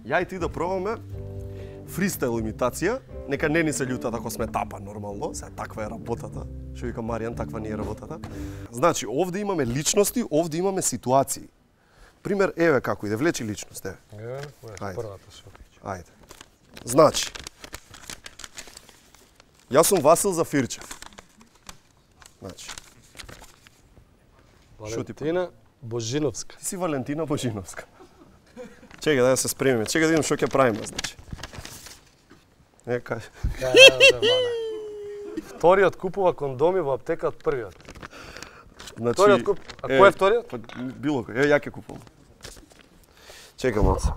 Ја и ти да пробаме фристайл имитација. Нека не ни се љутат ако сме тапа нормално, сега таква е работата. Што вика Маријан, таква ни е работата. Значи, овде имаме личности, овде имаме ситуации. Пример, еве како иде, влечи личност, еве. Еве, која е првата што кажеш? Ајде. Значи, јас сум Васил Зафирчев. Значи, Валентина Божиновска. ти си Валентина Божиновска. Чекај да се спремиме, чекај да видим што ќе правиме, значи. Не, кажи. Вториот купува кондоми во аптека од првиот. Значи, Вториот куп... А кој е вториот? Било кој. Ја ќе купувам. Чекам малце.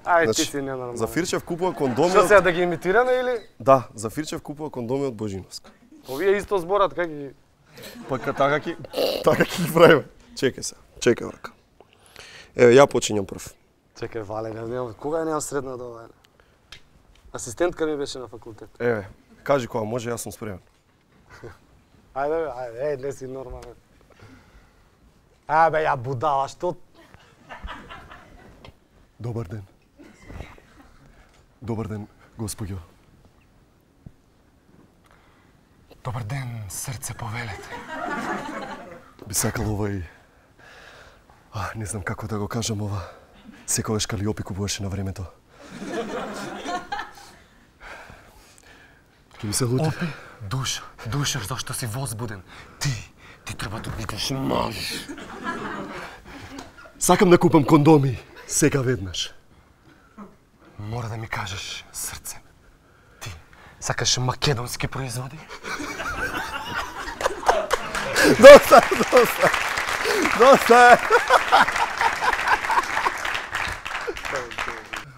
Ај, ти си ненормален. Зафирчев купува кондоми. Што сега да ги имитираме или? Да, Зафирчев купува кондоми од Божиновска. Овие исто зборат како ги... Па така ќе ги правиме. Чекај се. Чекај рака. Еве, ја почињам прв. Чекај, Вале, кога не средна до ова? Асистентка ми беше на факултет. Еве, кажи кога може, јас сум спремен. Ајде, не си нормален. Бе, ја будала, што? Добар ден. Добар ден, господјо. Добар ден, срце повелете. Би сакал овај... не знам како да го кажам ова. Секогаш Калиопи купуваше на времето. Ке ми се лути. Опи, душа, зашто си возбуден. Ти треба да бидеш маж. Сакам да купам кондоми, сега веднаш. Мора да ми кажеш, срце. Ти сакаш македонски производи? Доста е.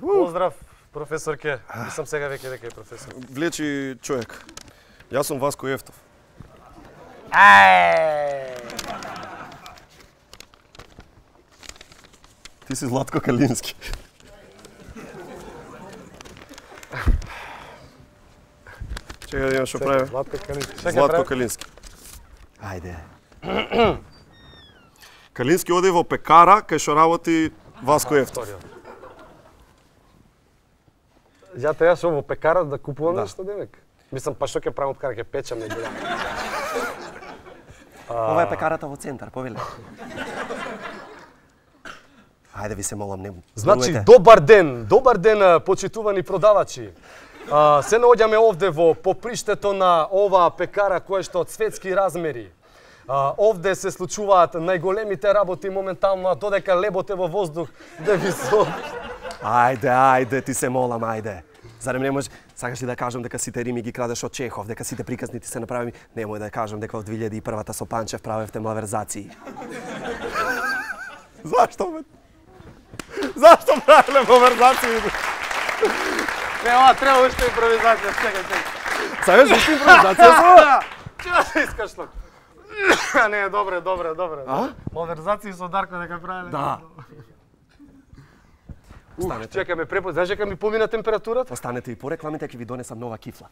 Поздрав, професорке. Мислам сега веќе дека е професор. Влечи човек. Јас сум Васко Ефтов. Ти си Златко Калински. Чекај да видам што правиме. Златко Калински. Ајде. Калински оди во пекара, кај што работи Васко Ефтов. Ја треба што во пекара да купувам нешто демек. Мислам, па што ќе правам од кара, ќе печам не гледам. Ова е пекарата во центар, повеле. Ајде ви се молам, не. Значи, добар ден, почитувани продавачи. Се наоѓаме овде во поприштето на оваа пекара која што од светски размери. Овде се случуваат најголемите работи моментално, додека леботе во воздух да ви со... Ајде, ти се молам, ајде. Зарем не може, сакаш ли да кажам дека сите рими ги крадеш од Чехов, дека сите приказни ти се направи, немој да кажам дека во 2001-та со Панчев правевте малверзации. Зашто, бе? Зашто правеле малверзации? Не, ова треба уште импровизација, чекај. Сакаш уште импровизација? Чего се искаш тоа? Не, добре. Малверзации со Дарко дека правеле. Да. Чекај ме знаеш дека ми помина температурата? Останете и по рекламите, ќе ви донесам нова кифла.